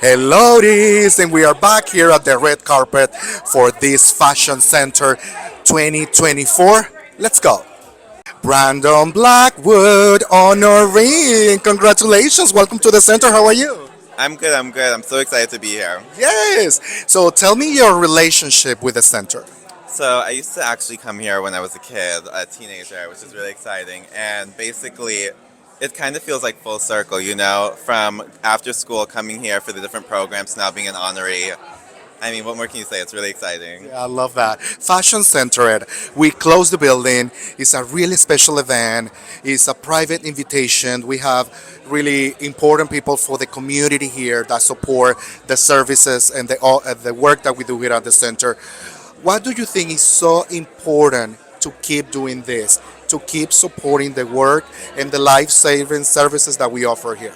Hello, this, and we are back here at the red carpet for this Fashion Center 2024. Let's go. Brandon Blackwood, honoring. Congratulations. Welcome to the center. How are you? I'm good, I'm good. I'm so excited to be here. Yes. So tell me your relationship with the center. So, I used to actually come here when I was a kid, a teenager, which is really exciting. And basically, it kind of feels like full circle, from after school coming here for the different programs, now being an honoree. I mean, what more can you say? It's really exciting. Yeah, I love that. Fashion Center, Ed. We close the building. It's a really special event. It's a private invitation. We have really important people for the community here that support the services and the work that we do here at the center. What do you think is so important to keep doing this, to keep supporting the work and the life-saving services that we offer here?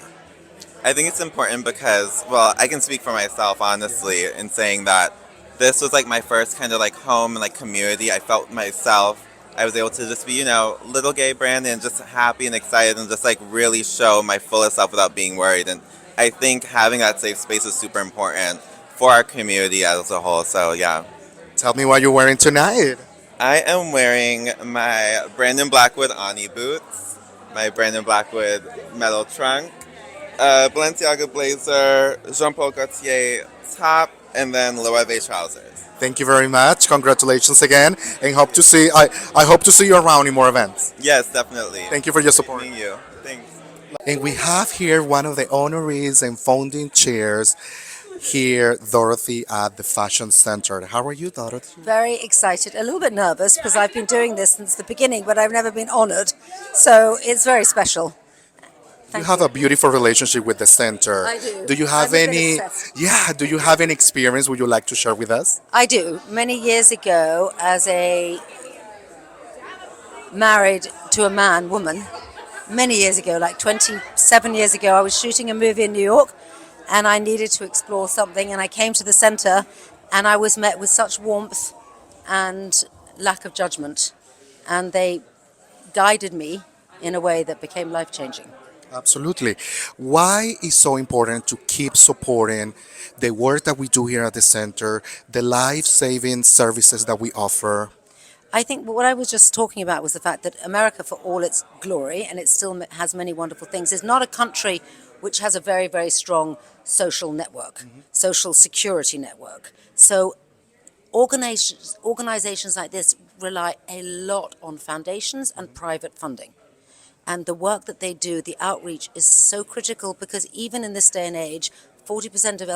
I think it's important because, well, I can speak for myself, honestly, in saying that this was like my first kind of like home and like community. I felt myself. I was able to just be, little gay Brandon, just happy and excited and just like really show my fullest self without being worried. And I think having that safe space is super important for our community as a whole. So, yeah. Tell me what you're wearing tonight. I am wearing my Brandon Blackwood Ani boots, my Brandon Blackwood metal trunk, Balenciaga blazer, Jean Paul Gaultier top, and then Loewe trousers. Thank you very much. Congratulations again, and I hope to see you around in more events. Yes, definitely. Thank you for your support. Meeting you. Thanks. And we have here one of the honorees and founding chairs here, Dorothy, at the Fashion Center. How are you, Dorothy? Very excited, a little bit nervous because I've been doing this since the beginning, but I've never been honored. So it's very special. You have a beautiful relationship with the center. I do. Do you have I'm a bit any? obsessed. Yeah. Do you have any experience? Would you like to share with us? I do. Many years ago, as a married to a woman, many years ago, like 27 years ago, I was shooting a movie in New York and I needed to explore something. And I came to the center and I was met with such warmth and lack of judgment. And they guided me in a way that became life changing. Absolutely. Why is so important to keep supporting the work that we do here at the center, the life-saving services that we offer? I think what I was just talking about was the fact that America, for all its glory, and it still has many wonderful things, is not a country which has a very, very strong social network, social security network. So organizations like this rely a lot on foundations and private funding. And the work that they do, the outreach, is so critical because even in this day and age, 40% of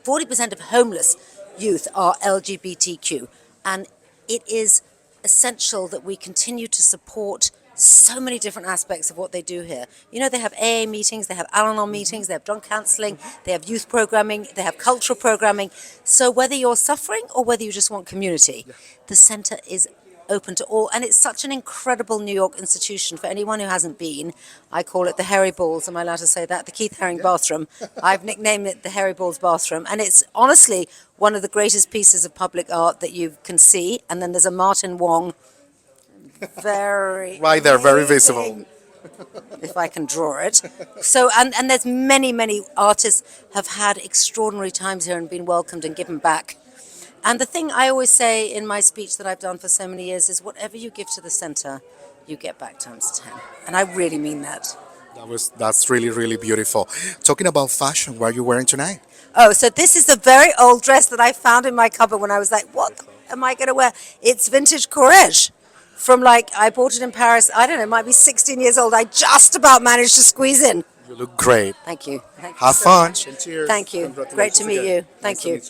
40% of homeless youth are LGBTQ. And it is essential that we continue to support so many different aspects of what they do here. They have AA meetings, they have Al-Anon meetings, they have drunk counseling, they have youth programming, they have cultural programming. So whether you're suffering or whether you just want community, the center is open to all, and it's such an incredible New York institution. For anyone who hasn't been, I call it the Harry Balls, am I allowed to say that? The Keith Haring bathroom. I've nicknamed it the Harry Balls bathroom, and it's honestly one of the greatest pieces of public art that you can see. And then there's a Martin Wong, very Right there, very visible. if I can draw it. So, and there's many artists have had extraordinary times here and been welcomed and given back. And the thing I always say in my speech that I've done for so many years is whatever you give to the center, you get back times 10. And I really mean that. That's really, really beautiful. Talking about fashion, what are you wearing tonight? Oh, so this is a very old dress that I found in my cupboard when I was like, what am I going to wear? It's vintage Courrèges. From I bought it in Paris, I don't know, it might be 16 years old. I just about managed to squeeze in. You look great. Thank you. Thank Have you so fun. much. And cheers. Thank you. Great to meet you. Thank you.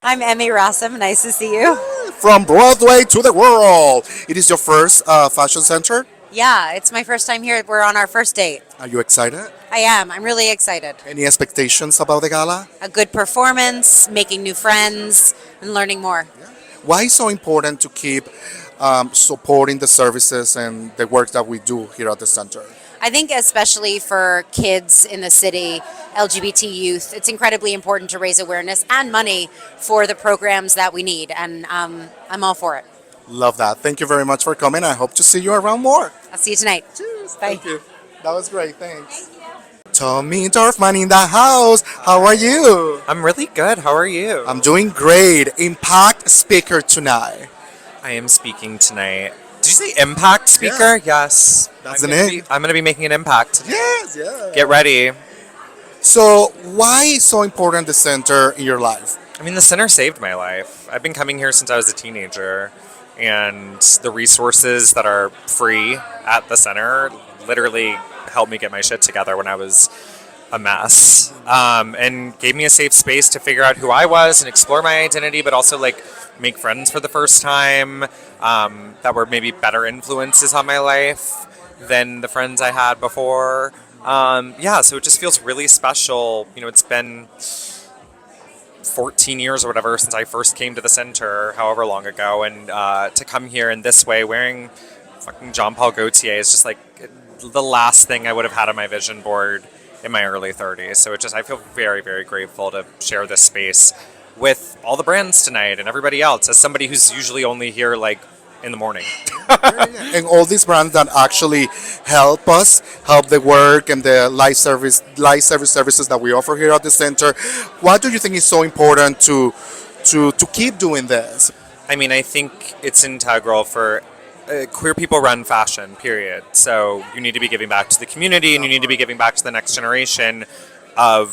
I'm Emmy Rossum. Nice to see you. From Broadway to the world. It is your first fashion center? Yeah, it's my first time here. We're on our first date. Are you excited? I am. I'm really excited. Any expectations about the gala? A good performance, making new friends, and learning more. Why is so important to keep supporting the services and the work that we do here at the center? I think especially for kids in the city, LGBT youth, it's incredibly important to raise awareness and money for the programs that we need. And I'm all for it. Love that. Thank you very much for coming. I hope to see you around more. I'll see you tonight. Cheers. Bye. Thank you. That was great. Thanks. Tommy Dorfman in the house. How are you? I'm really good. How are you? I'm doing great. Impact speaker tonight. I am speaking tonight. Did you say impact speaker? Yes. That's I'm the gonna name. I'm going to be making an impact. Yes, yeah. Get ready. So, why is so important the center in your life? I mean, the center saved my life. I've been coming here since I was a teenager, and the resources that are free at the center literally helped me get my shit together when I was a mess, and gave me a safe space to figure out who I was and explore my identity, but also like make friends for the first time that were maybe better influences on my life than the friends I had before. Yeah, so it just feels really special. You know, it's been 14 years or whatever since I first came to the center, however long ago, and to come here in this way, wearing fucking Jean Paul Gaultier is just like the last thing I would have had on my vision board in my early 30s. So it just, I feel very, very grateful to share this space with all the brands tonight and everybody else as somebody who's usually only here like in the morning. And all these brands that actually help us, help the work and the life services that we offer here at the center. What do you think is so important to keep doing this? I mean, I think it's integral for queer people run fashion, period. So you need to be giving back to the community and you need to be giving back to the next generation of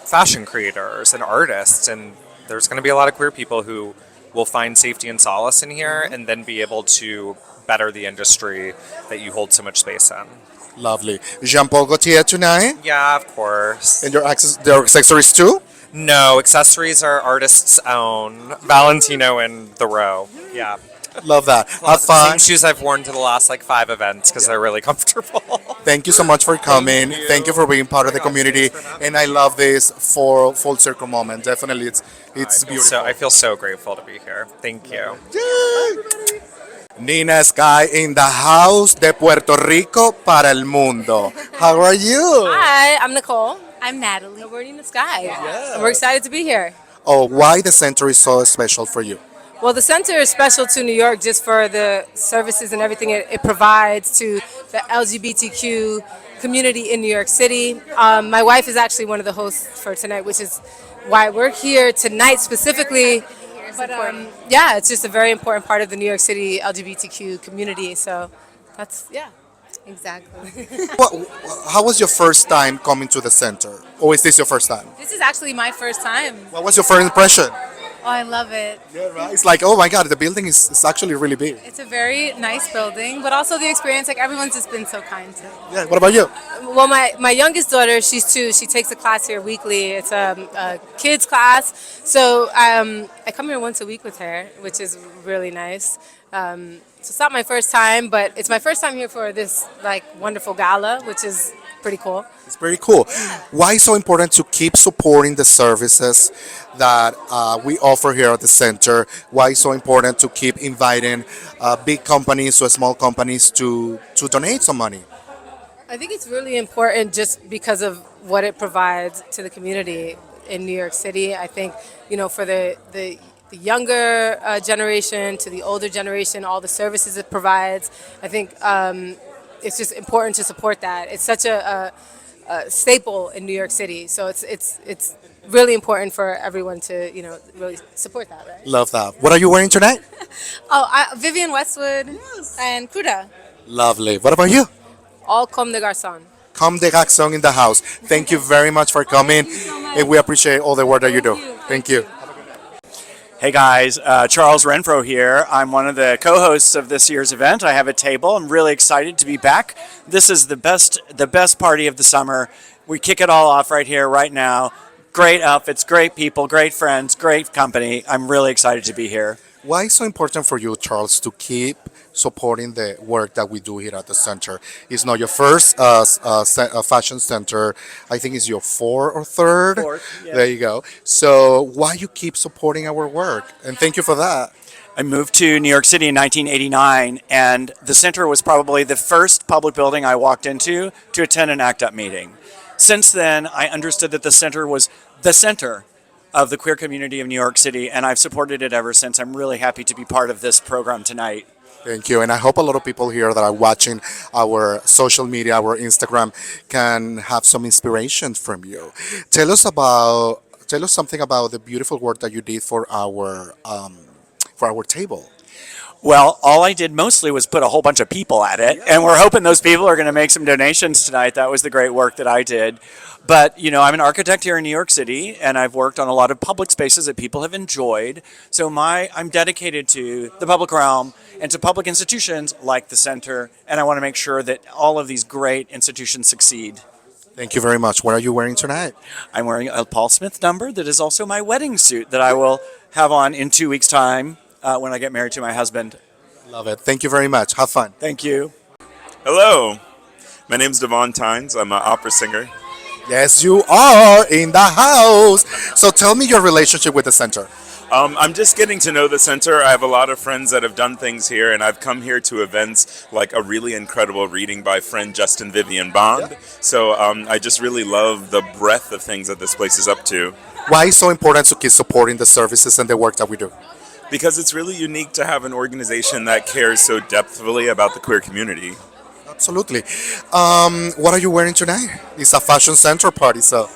fashion creators and artists. And there's going to be a lot of queer people who will find safety and solace in here and then be able to better the industry that you hold so much space in. Lovely. Jean Paul Gaultier tonight? Yeah, of course. And their accessories too? No, accessories are artists' own. Valentino and The Row. Yeah. Love that. Have Same fun. shoes I've worn to the last like 5 events because they're really comfortable. Thank you so much for coming. Thank you for being part of the community. And I love this for full circle moment. Definitely, it's beautiful. So I feel so grateful to be here. Thank you. Yay! Nina Sky in the house de Puerto Rico para el mundo. How are you? Hi, I'm Nicole. I'm Natalie. We're in the sky. And we're excited to be here. Oh, why the center is so special for you? Well, the center is special to New York just for the services and everything it provides to the LGBTQ community in New York City. My wife is actually one of the hosts for tonight, which is why we're here tonight specifically. But yeah, it's just a very important part of the New York City LGBTQ community. So that's, yeah. Exactly. How was your first time coming to the center? Or is this your first time? This is actually my first time. What was your first impression? Oh, I love it. Yeah, right. It's like, oh my God, the building is actually really big. It's a very nice building, but also the experience, like everyone's just been so kind to me. Yeah. What about you? Well, my youngest daughter, she's 2. She takes a class here weekly. It's a kids class. So I come here once a week with her, which is really nice. So it's not my first time, but it's my first time here for this like wonderful gala, which is pretty cool. It's very cool. Why is so important to keep supporting the services that we offer here at the center? Why is so important to keep inviting big companies or small companies to donate some money? I think it's really important just because of what it provides to the community in New York City. I think, you know, for the younger generation to the older generation, all the services it provides, I think it's just important to support that. It's such a staple in New York City, so it's really important for everyone to, you know, really support that, right? Love that. What are you wearing tonight? Vivian Westwood and Kuda, Lovely. What about you? all comme des garçons. Comme des garçons in the house. Thank you very much for coming, and we appreciate all the work that you do. Thank you. Hey guys, Charles Renfro here. I'm one of the co-hosts of this year's event. I have a table. I'm really excited to be back. This is the best party of the summer. We kick it all off right here, right now. Great outfits, great people, great friends, great company. I'm really excited to be here. Why is so important for you, Charles, to keep supporting the work that we do here at the center? It's not your first fashion center. I think it's your fourth or third. Fourth, yeah. There you go. So why you keep supporting our work? And thank you for that. I moved to New York City in 1989, and the center was probably the first public building I walked into to attend an ACT UP meeting. Since then, I understood that the center was the center of the queer community of New York City, and I've supported it ever since. I'm really happy to be part of this program tonight. Thank you, and I hope a lot of people here that are watching our social media, our Instagram, can have some inspiration from you. Tell us something about the beautiful work that you did for our table. Well, all I did mostly was put a whole bunch of people at it, and we're hoping those people are going to make some donations tonight. That was the great work that I did. But, I'm an architect here in New York City, and I've worked on a lot of public spaces that people have enjoyed. So I'm dedicated to the public realm and to public institutions like the center, and I want to make sure that all of these great institutions succeed. Thank you very much. What are you wearing tonight? I'm wearing a Paul Smith number that is also my wedding suit that I will have on in 2 weeks' time when I get married to my husband. Love it. Thank you very much. Have fun. Thank you. Hello, my name's Devon Tynes. I'm an opera singer. Yes, you are in the house. So tell me your relationship with the center. I'm just getting to know the center. I have a lot of friends that have done things here, and I've come here to events like a really incredible reading by friend Justin Vivian Bond. So I just really love the breadth of things that this place is up to. Why is so important to keep supporting the services and the work that we do? Because it's really unique to have an organization that cares so depthfully about the queer community. Absolutely. What are you wearing tonight? It's a fashion center party, so.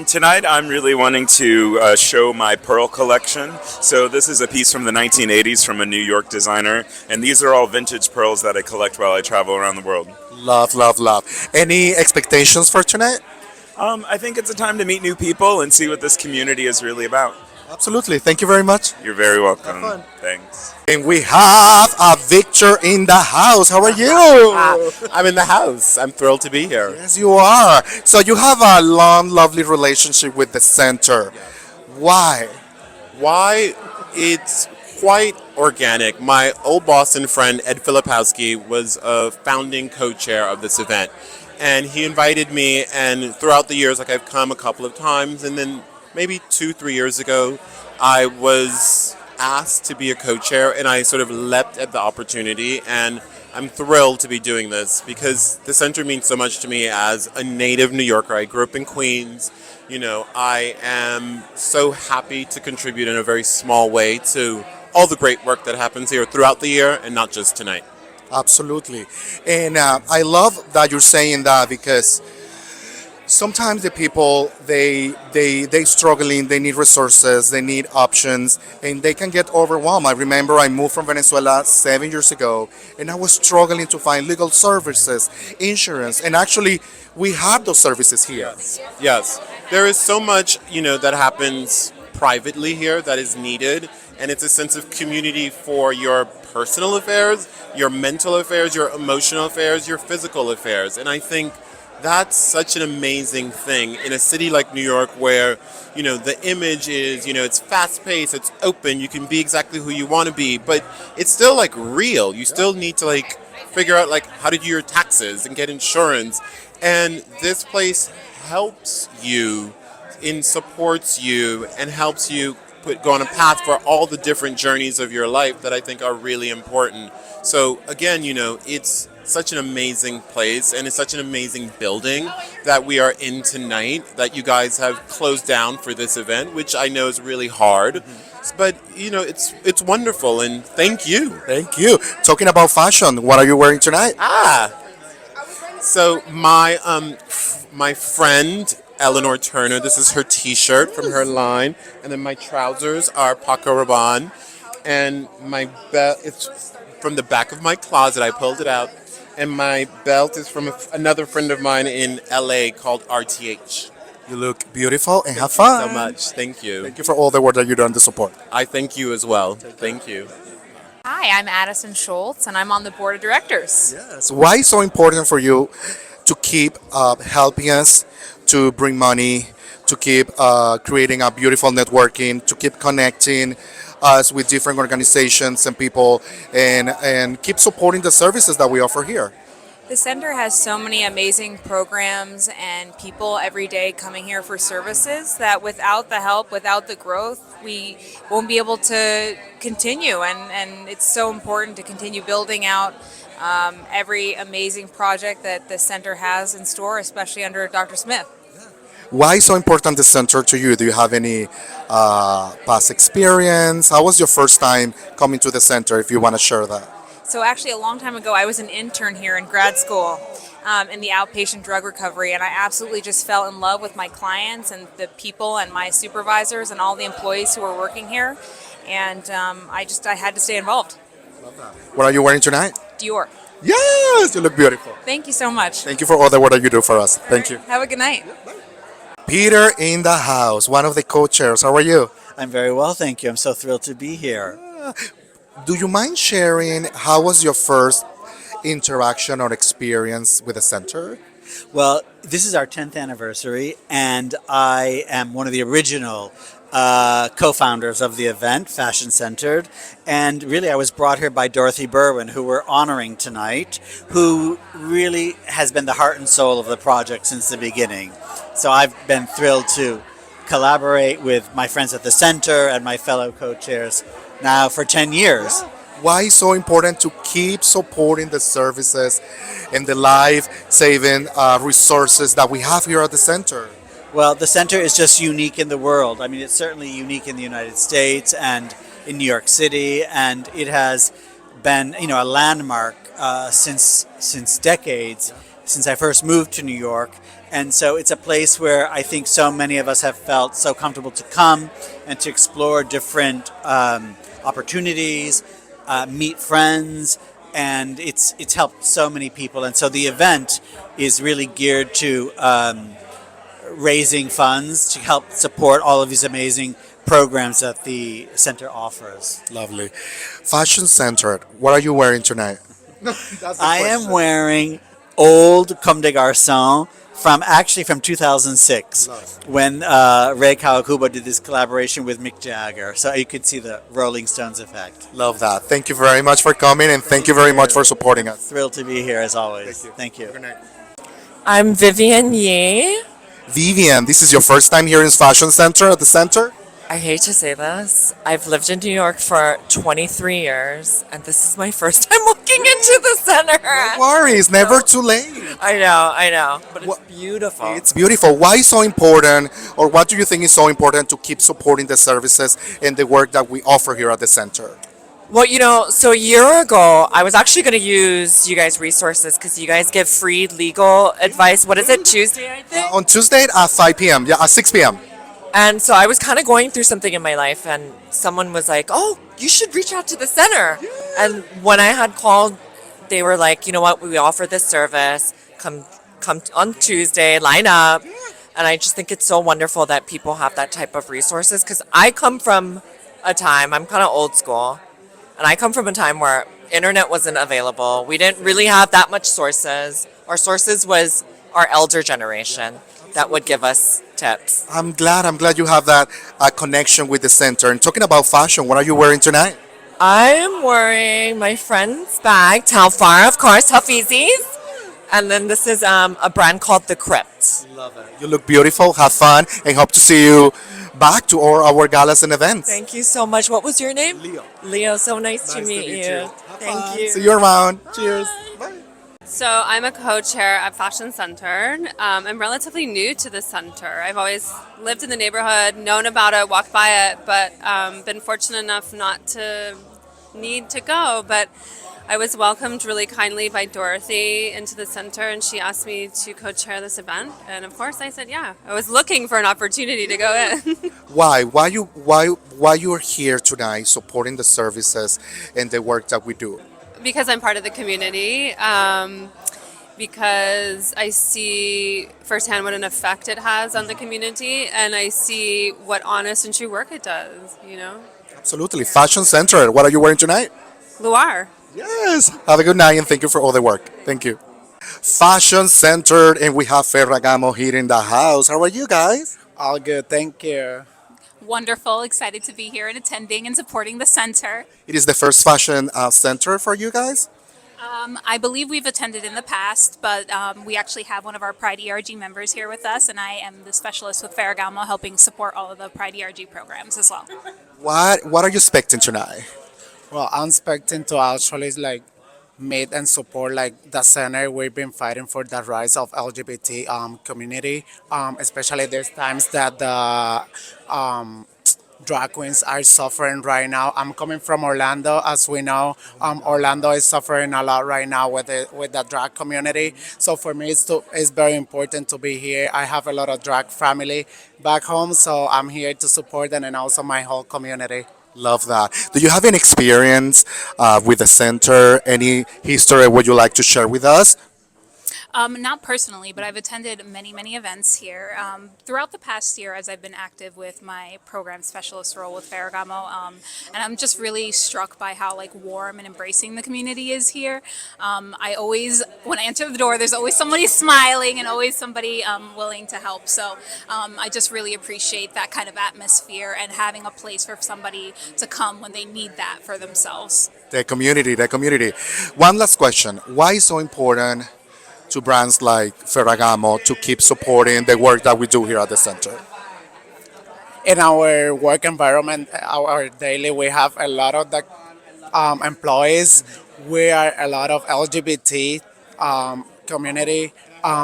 Tonight I'm really wanting to show my pearl collection. So this is a piece from the 1980s from a New York designer, and these are all vintage pearls that I collect while I travel around the world. Love, love, love. Any expectations for tonight? I think it's a time to meet new people and see what this community is really about. Absolutely. Thank you very much. You're very welcome. Thanks. And we have a Victor in the house. How are you? I'm in the house. I'm thrilled to be here. Yes, you are. So you have a long, lovely relationship with the center. Why? Why? It's quite organic. My old boss and friend Ed Filipowski was a founding co-chair of this event. And he invited me, and throughout the years, I've come a couple of times, and then maybe 2-3 years ago, I was asked to be a co-chair, and I sort of leapt at the opportunity, and I'm thrilled to be doing this because the center means so much to me as a native New Yorker. I grew up in Queens. I am so happy to contribute in a very small way to all the great work that happens here throughout the year and not just tonight. Absolutely. And I love that you're saying that because sometimes the people they struggling, they need resources, they need options, and they can get overwhelmed. I remember I moved from Venezuela 7 years ago, and I was struggling to find legal services, insurance, and actually we have those services here. Yes. There is so much, that happens privately here that is needed, and it's a sense of community for your personal affairs, your mental affairs, your emotional affairs, your physical affairs. And I think that's such an amazing thing in a city like New York where, the image is, it's fast-paced, it's open, you can be exactly who you want to be, but it's still real. You still need to figure out how to do your taxes and get insurance. And this place helps you and supports you and helps you go on a path for all the different journeys of your life that I think are really important. So again, it's such an amazing place and it's such an amazing building that we are in tonight that you guys have closed down for this event, which I know is really hard. But it's wonderful, and thank you. Thank you. Talking about fashion, what are you wearing tonight? So my friend Eleanor Turner, this is her t-shirt from her line, and then my trousers are Paco Rabanne, and my belt, it's from the back of my closet, I pulled it out, and my belt is from another friend of mine in LA called RTH. You look beautiful and have fun. Thank you so much. Thank you. Thank you for all the work that you've done to support. I thank you as well. Thank you. Hi, I'm Addison Schultz, and I'm on the board of directors. Yes. Why is so important for you to keep helping us to bring money, to keep creating a beautiful networking, to keep connecting us with different organizations and people, and keep supporting the services that we offer here? The center has so many amazing programs and people every day coming here for services that without the help, without the growth, we won't be able to continue. And it's so important to continue building out every amazing project that the center has in store, especially under Dr. Smith. Why so important the center to you? Do you have any past experience? How was your first time coming to the center, if you want to share that? So actually, a long time ago, I was an intern here in grad school in the outpatient drug recovery, and I absolutely just fell in love with my clients and the people and my supervisors and all the employees who were working here, and I had to stay involved. What are you wearing tonight? Dior. Yes, you look beautiful. Thank you so much. Thank you for all the work that you do for us. Thank you. Have a good night. Peter in the house, one of the co-chairs. How are you? I'm very well, thank you. I'm so thrilled to be here. Do you mind sharing how was your first interaction or experience with the center? Well, this is our 10th anniversary, and I am one of the original co-founders of the event, Fashion Centered. And really, I was brought here by Dorothy Berwin, who we're honoring tonight, who really has been the heart and soul of the project since the beginning. So I've been thrilled to collaborate with my friends at the center and my fellow co-chairs now for 10 years. Why so important to keep supporting the services and the life-saving resources that we have here at the center? Well, the center is just unique in the world. I mean, it's certainly unique in the United States and in New York City, and it has been, a landmark since decades, since I first moved to New York. And so it's a place where I think so many of us have felt so comfortable to come and to explore different opportunities, meet friends, and it's helped so many people. And so the event is really geared to raising funds to help support all of these amazing programs that the center offers. Lovely. Fashion centered. What are you wearing tonight? I am wearing old Comme des Garçons from 2006 when Ray Kawakubo did this collaboration with Mick Jagger. So you could see the Rolling Stones effect. Love that. Thank you very much for coming, and thank you very much for supporting us. Thrilled to be here as always. Thank you. I'm Vivian Yee. Vivian, this is your first time here in Fashion Center at the center? I hate to say this. I've lived in New York for 23 years, and this is my first time walking into the center. No worries, never too late. I know, but it's beautiful. It's beautiful. Why so important, or what do you think is so important to keep supporting the services and the work that we offer here at the center? Well, so a year ago, I was actually going to use you guys' resources because you guys give free legal advice. What is it, Tuesday, I think? On Tuesday at 5 p.m., yeah, at 6 p.m. And so I was kind of going through something in my life, and someone was like, oh, you should reach out to the center. And when I had called, they were like, you know what, we offer this service. Come on Tuesday, line up. And I just think it's so wonderful that people have that type of resources, because I come from a time, I'm kind of old school, and I come from a time where internet wasn't available. We didn't really have that much sources. Our sources was our elder generation that would give us tips. I'm glad you have that connection with the center. And talking about fashion, what are you wearing tonight? I am wearing my friend's bag, Talfar, of course, Hafizi's. And then this is a brand called The Crypt. Love it. You look beautiful, have fun, and hope to see you back to all our galas and events. Thank you so much. What was your name? Leo. Leo, so nice to meet you. Thank you. See you around. Cheers. Bye. So I'm a co-chair at Fashion Centered. I'm relatively new to the center. I've always lived in the neighborhood, known about it, walked by it, but been fortunate enough not to need to go. But I was welcomed really kindly by Dorothy into the center, and she asked me to co-chair this event. And of course, I said yeah. I was looking for an opportunity to go in. Why you are here tonight supporting the services and the work that we do? Because I'm part of the community, because I see firsthand what an effect it has on the community, and I see what honest and true work it does, Absolutely. Fashion Center. What are you wearing tonight? Loire. Yes. Have a good night, and thank you for all the work. Thank you. Fashion Centered, and we have Ferragamo here in the house. How are you guys? All good, thank you. Wonderful, excited to be here and attending and supporting the center. It is the first fashion center for you guys? I believe we've attended in the past, but we actually have one of our Pride ERG members here with us, and I am the specialist with Ferragamo helping support all of the Pride ERG programs as well. What are you expecting tonight? Well, I'm expecting to actually meet and support like the center. We've been fighting for the rights of LGBT community, especially there's times that the um, drag queens are suffering right now. I'm coming from Orlando, as we know. Orlando is suffering a lot right now with the drag community. So for me, it's very important to be here. I have a lot of drag family back home, so I'm here to support them and also my whole community. Love that. Do you have any experience with the center? Any history would you like to share with us? Not personally, but I've attended many, many events here. Throughout the past year, as I've been active with my program specialist role with Ferragamo, and I'm just really struck by how like warm and embracing the community is here. I always, when I enter the door, there's always somebody smiling and always somebody willing to help. So I just really appreciate that kind of atmosphere and having a place for somebody to come when they need that for themselves. The community, the community. One last question. Why is so important to brands like Ferragamo to keep supporting the work that we do here at the center? In our work environment, our daily, we have a lot of the employees. We are a lot of LGBT community.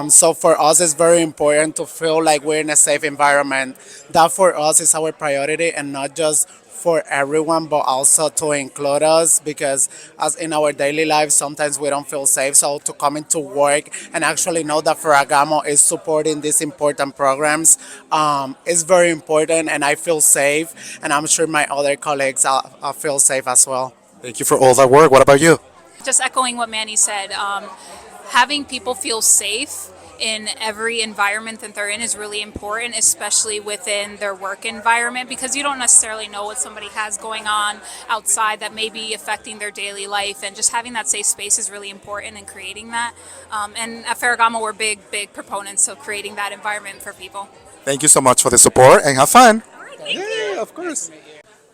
So for us, it's very important to feel like we're in a safe environment. That for us is our priority, and not just for everyone, but also to include us, because as in our daily lives, sometimes we don't feel safe. So to come into work and actually know that Ferragamo is supporting these important programs is very important, and I feel safe, and I'm sure my other colleagues feel safe as well. Thank you for all that work. What about you? Just echoing what Manny said, having people feel safe in every environment that they're in is really important, especially within their work environment, because you don't necessarily know what somebody has going on outside that may be affecting their daily life, and just having that safe space is really important in creating that. And at Ferragamo, we're big proponents of creating that environment for people. Thank you so much for the support and have fun. Yeah, of course.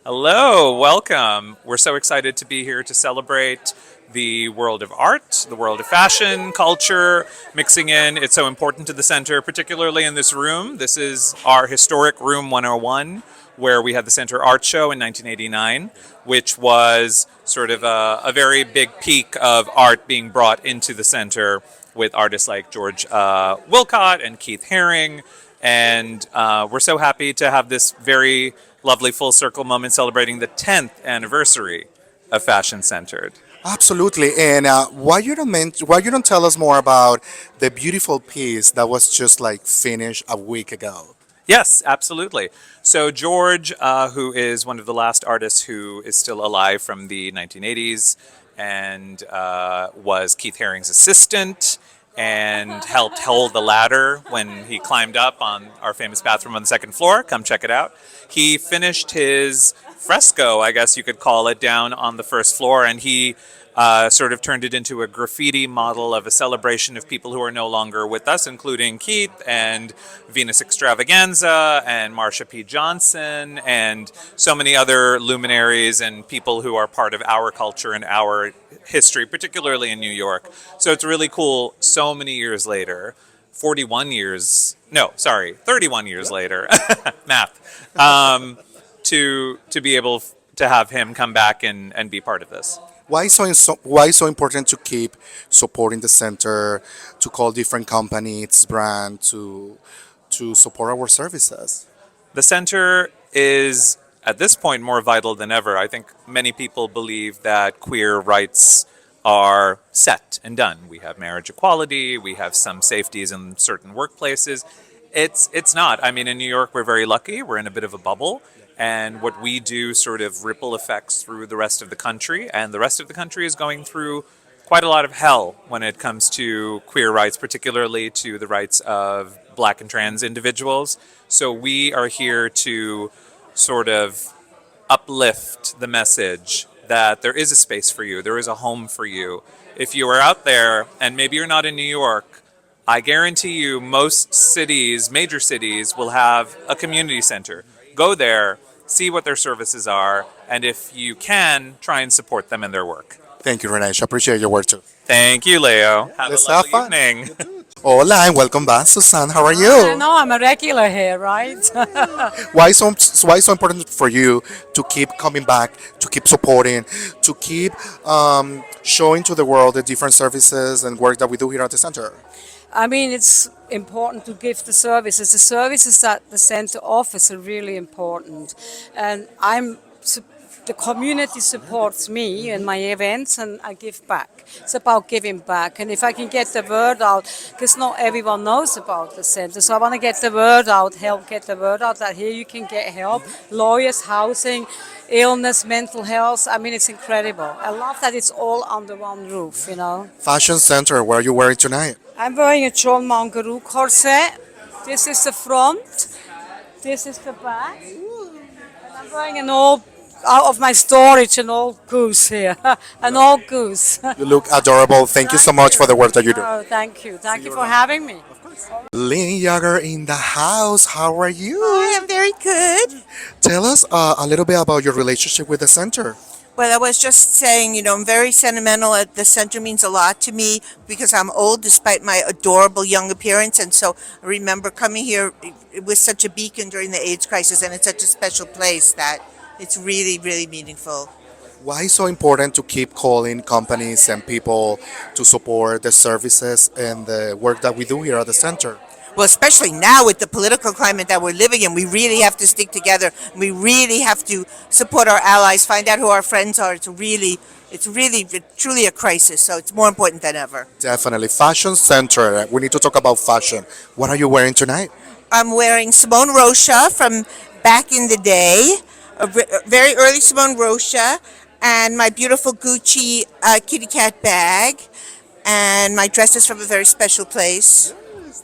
Hello, welcome. We're so excited to be here to celebrate the world of art, the world of fashion, culture, mixing in. It's so important to the center, particularly in this room. This is our historic Room 101, where we had the Center Art Show in 1989, which was sort of a very big peak of art being brought into the center with artists like George Wilcott and Keith Haring. And we're so happy to have this very lovely full circle moment celebrating the 10th anniversary of Fashion Centered. Absolutely. And why you don't tell us more about the beautiful piece that was just like finished a week ago? Yes, absolutely. So George, who is one of the last artists who is still alive from the 1980s and was Keith Haring's assistant and helped hold the ladder when he climbed up on our famous bathroom on the second floor. Come check it out. He finished his fresco, I guess you could call it, down on the first floor, and he sort of turned it into a graffiti model of a celebration of people who are no longer with us, including Keith and Venus Extravaganza and Marsha P. Johnson and so many other luminaries and people who are part of our culture and our history, particularly in New York. So it's really cool so many years later, 31 years later, math, to be able to have him come back and be part of this. Why so important to keep supporting the center, to call different companies, brand, to support our services? The center is, at this point, more vital than ever. I think many people believe that queer rights are set and done. We have marriage equality, we have some safeties in certain workplaces. It's not. I mean, in New York, we're very lucky. We're in a bit of a bubble. And what we do sort of ripple effects through the rest of the country. And the rest of the country is going through quite a lot of hell when it comes to queer rights, particularly to the rights of Black and trans individuals. So we are here to sort of uplift the message that there is a space for you, there is a home for you. If you are out there, and maybe you're not in New York, I guarantee you most cities, major cities, will have a community center. Go there, see what their services are, and if you can, try and support them in their work. Thank you, Renee. I appreciate your work too. Thank you, Leo. Have Let's a lovely have fun. evening. Hola and welcome back, Susan. How are I you? know I'm a regular here, right? Why so important for you to keep coming back, to keep supporting, to keep showing to the world the different services and work that we do here at the center? I mean, it's important to give the services. The services that the center offers are really important, and the community supports me and my events, and I give back. It's about giving back, and if I can get the word out, because not everyone knows about the center, so I want to get the word out, help get the word out that here you can get help, lawyers, housing, illness, mental health. I mean, it's incredible. I love that it's all under one roof, you know. Fashion Center, what are you wearing tonight? I'm wearing a John Mangaroo corset. This is the front. This is the back. And I'm wearing an old, out of my storage, an old goose here. An old goose. You look adorable. Thank you so much for the work that you do. Oh, thank you. Thank you for having me. Lynn Yager in the house. How are you? I am very good. Tell us a little bit about your relationship with the center. Well, I was just saying, I'm very sentimental. The center means a lot to me because I'm old despite my adorable young appearance. And so I remember coming here. It was such a beacon during the AIDS crisis, and it's such a special place that it's really, really meaningful. Why so important to keep calling companies and people to support the services and the work that we do here at the center? Well, especially now with the political climate that we're living in, we really have to stick together. We really have to support our allies, find out who our friends are. It's really truly a crisis. So it's more important than ever. Definitely. Fashion Center. We need to talk about fashion. What are you wearing tonight? I'm wearing Simone Rocha from back in the day, a very early Simone Rocha, and my beautiful Gucci kitty cat bag, and my dress is from a very special place.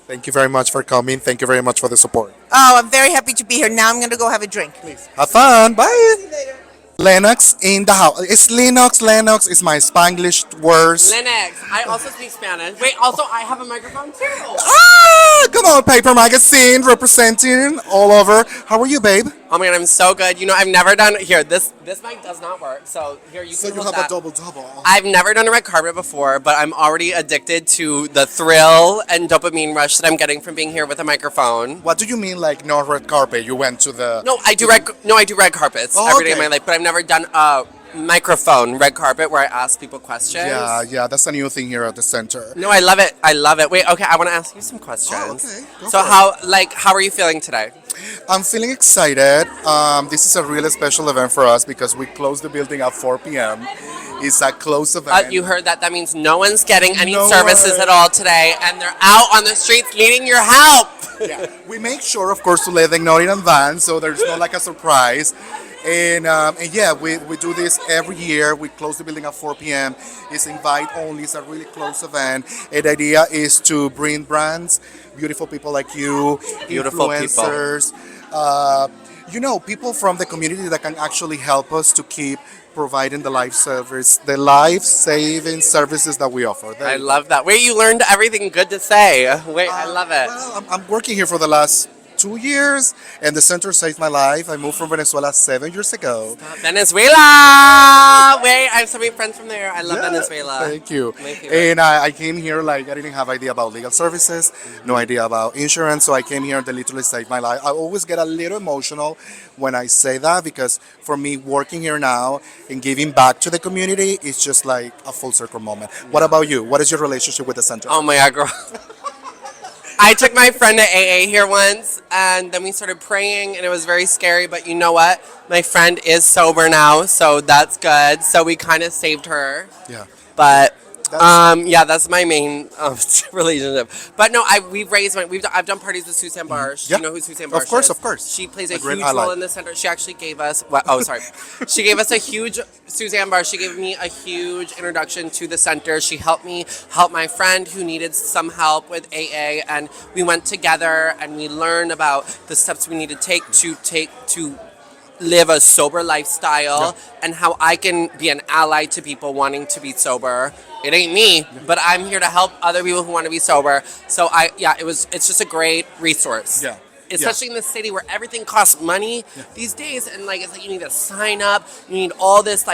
Thank you very much for coming. Thank you very much for the support. Oh, I'm very happy to be here. Now I'm going to go have a drink. Please. Have fun. Bye. Lennox in the house. It's Lennox. Lennox is my Spanglish words. Linux. I also speak Spanish. Wait, also I have a microphone too. Ah, come on, Paper Magazine representing all over. How are you, babe? Oh my god, I'm so good. I've never done here. This mic does not work. So here you So can you hold have that. a double. I've never done a red carpet before, but I'm already addicted to the thrill and dopamine rush that I'm getting from being here with a microphone. What do you mean, like no red carpet? You went to the. No, I do red carpets every day of my life, but I've never done a microphone red carpet where I ask people questions. Yeah, that's a new thing here at the center. No, I love it. I love it. Wait, okay, I want to ask you some questions. Oh, okay. Go So for how are you feeling today? I'm feeling excited. This is a really special event for us because we close the building at 4 p.m. It's a close event. You heard that. That means no one's getting any No services one. at all today, and they're out on the streets needing your help. Yeah, we make sure, of course, to let them know in advance, so there's not like a surprise. And yeah, we do this every year. We close the building at 4 p.m. It's invite only. It's a really close event. And the idea is to bring brands, beautiful people like you, Beautiful people. influencers, people from the community that can actually help us to keep providing the life-saving services that we offer. I love that. Wait, you learned everything good to say. Wait, I love it. Well, I'm working here for the last 2 years, and the center saved my life. I moved from Venezuela 7 years ago. Venezuela! Wait, I have so many friends from there. I love Venezuela. Thank you. My favorite. And I came here like I didn't have idea about legal services, no idea about insurance, so I came here and they literally saved my life. I always get a little emotional when I say that because for me, working here now and giving back to the community is just like a full circle moment. What about you? What is your relationship with the center? Oh my god, girl. I took my friend to AA here once, and then we started praying, and it was very scary, but you know what? My friend is sober now, so that's good. So we kind of saved her. Yeah. But that's my main relationship. But no, we've raised money. I've done parties with Suzanne Barsh. Yeah. You know who Suzanne Barsh is? Of course. She plays a great huge ally. role in the center. She actually gave us. She gave us a huge Suzanne Barsh. She gave me a huge introduction to the center. She helped me help my friend who needed some help with AA, and we went together and we learned about the steps we need to take to live a sober lifestyle and how I can be an ally to people wanting to be sober. It ain't me, but I'm here to help other people who want to be sober. So it's just a great resource. Yeah. especially in the city where everything costs money these days. And like, it's like you need to sign up. You need all this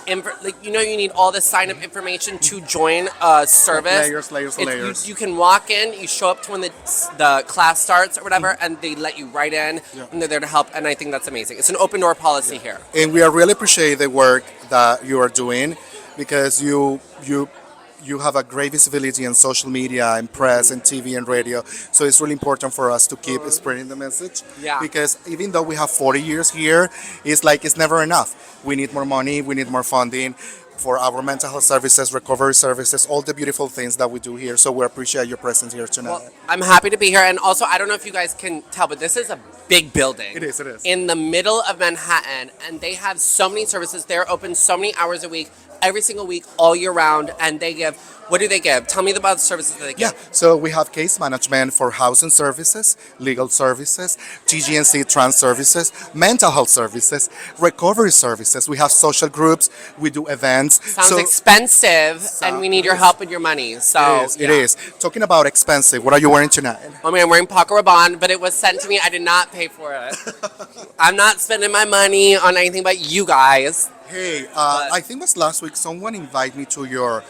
you need all this sign up information to join a service. Layers. You can walk in, you show up to when the class starts or whatever, and they let you right in, and they're there to help. And I think that's amazing. It's an open door policy here. And we are really appreciate the work that you are doing, because you have a great visibility in social media and press and TV and radio. So it's really important for us to keep spreading the message. Yeah. Because even though we have 40 years here, it's never enough. We need more money, we need more funding for our mental health services, recovery services, all the beautiful things that we do here. So we appreciate your presence here tonight. Well, I'm happy to be here. And also, I don't know if you guys can tell, but this is a big building. It is. In the middle of Manhattan. And they have so many services. They're open so many hours a week, every single week, all year round. And they give, what do they give? Tell me about the services that they give. So we have case management for housing services, legal services, TGNC trans services, mental health services, recovery services. We have social groups. We do events. Sounds expensive, and we need your help with your money. So it is. Talking about expensive, what are you wearing tonight? I mean, I'm wearing Paco Rabanne, but it was sent to me. I did not pay for it. I'm not spending my money on anything but you guys. Hey, I think it was last week someone invited me to your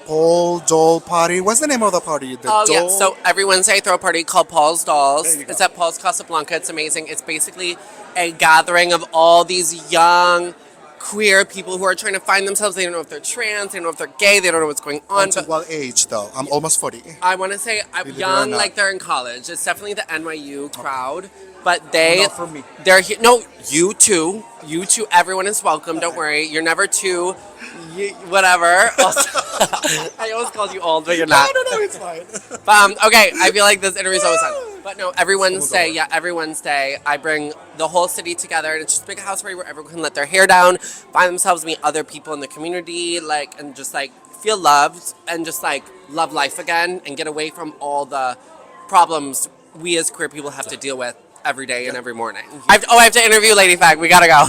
Paul Doll party. What's the name of the party? Yeah. So every Wednesday I throw a party called Paul's Dolls. It's at Paul's Casablanca. It's amazing. It's basically a gathering of all these young queer people who are trying to find themselves. They don't know if they're trans. They don't know if they're gay. They don't know what's going on. Until what age though? I'm almost 40. I want to say I'm young, like they're in college. It's definitely the NYU crowd. But Not for me. they're here. No, you too. You too. Everyone is welcome. Don't worry. You're never too. Whatever. I almost called you old, but you're not. No, it's fine. Okay, I feel like this interview's almost done. But no, every Wednesday, I bring the whole city together, and it's just a big house party where everyone can let their hair down, find themselves, meet other people in the community, and just feel loved and just love life again and get away from all the problems we as queer people have to deal with every day and every morning. I have to interview Lady Fag. We gotta go.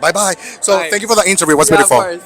Bye-bye. So Bye. thank you for the interview. It was Yeah, of beautiful. course.